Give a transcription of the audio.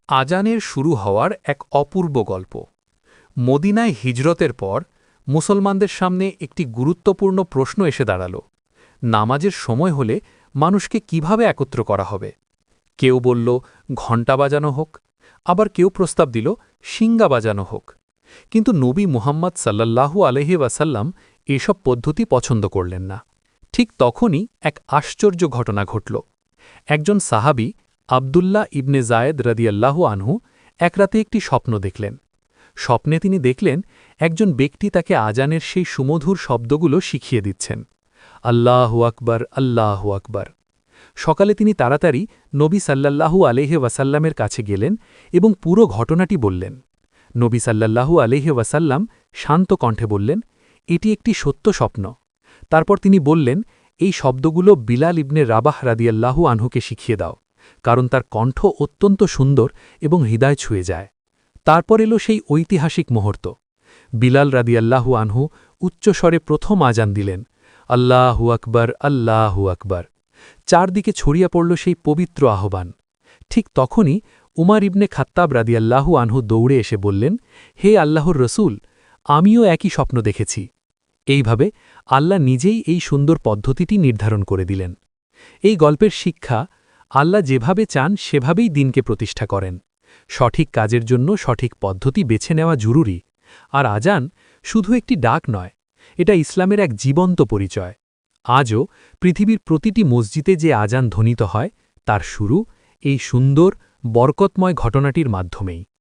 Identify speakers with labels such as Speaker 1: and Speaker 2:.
Speaker 1: আজানের শুরু হওয়ার এক অপূর্ব গল্প। মদিনায় হিজরতের পর মুসলমানদের সামনে একটি গুরুত্বপূর্ণ প্রশ্ন এসে দাঁড়াল। নামাজের সময় হলে মানুষকে কিভাবে একত্র করা হবে। কেউ বলল ঘণ্টা বাজানো হোক, আবার কেউ প্রস্তাব দিল শিঙ্গা বাজানো হোক। কিন্তু নবী মুহাম্মদ সাল্লাল্লাহু আলাইহি ওয়াসাল্লাম এসব পদ্ধতি পছন্দ করলেন না। ঠিক তখনই এক আশ্চর্য ঘটনা ঘটল। একজন সাহাবী আবদুল্লাহ ইবনে জায়েদ রাদিয়াল্লাহু আনহু এক রাতে একটি স্বপ্ন দেখলেন। স্বপ্নে তিনি দেখলেন একজন ব্যক্তি তাকে আজানের সেই সুমধুর শব্দগুলো শিখিয়ে দিচ্ছেন, আল্লাহু আকবার, আল্লাহু আকবার। সকালে তিনি তাড়াতাড়ি নবী সাল্লাল্লাহু আলাইহি ওয়াসাল্লামের কাছে গেলেন এবং পুরো ঘটনাটি বললেন। নবী সাল্লাল্লাহু আলাইহি ওয়াসাল্লাম শান্ত কণ্ঠে বললেন, এটি একটি সত্য স্বপ্ন। তারপর তিনি বললেন, এই শব্দগুলো বিলাল ইবনে রাবাহ রাদিয়াল্লাহু আনহুকে শিখিয়ে দাও, কারণ তার কণ্ঠ অত্যন্ত সুন্দর এবং হৃদয় ছুঁয়ে যায়। তারপর এলো সেই ঐতিহাসিক মুহূর্ত। বিলাল রাদিয়াল্লাহু আনহু উচ্চস্বরে প্রথম আজান দিলেন, আল্লাহু আকবার, আল্লাহু আকবার। চারদিকে ছড়িয়ে পড়ল সেই পবিত্র আহ্বান। ঠিক তখনই উমার ইবনে খাত্তাব রাদিয়াল্লাহু আনহু দৌড়ে এসে বললেন, হে আল্লাহর রসূল, আমিও একই স্বপ্ন দেখেছি। এইভাবে আল্লাহ নিজেই এই সুন্দর পদ্ধতিটি নির্ধারণ করে দিলেন। এই গল্পের শিক্ষা, আল্লাহ যেভাবে চান সেভাবেই দিনকে প্রতিষ্ঠা করেন। সঠিক কাজের জন্য সঠিক পদ্ধতি বেছে নেওয়া জরুরি। আর আজান শুধু একটি ডাক নয়, এটা ইসলামের এক জীবন্ত পরিচয়। আজও পৃথিবীর প্রতিটি মসজিদে যে আজান ধ্বনিত হয়, তার শুরু এই সুন্দর বরকতময় ঘটনাটির মাধ্যমেই।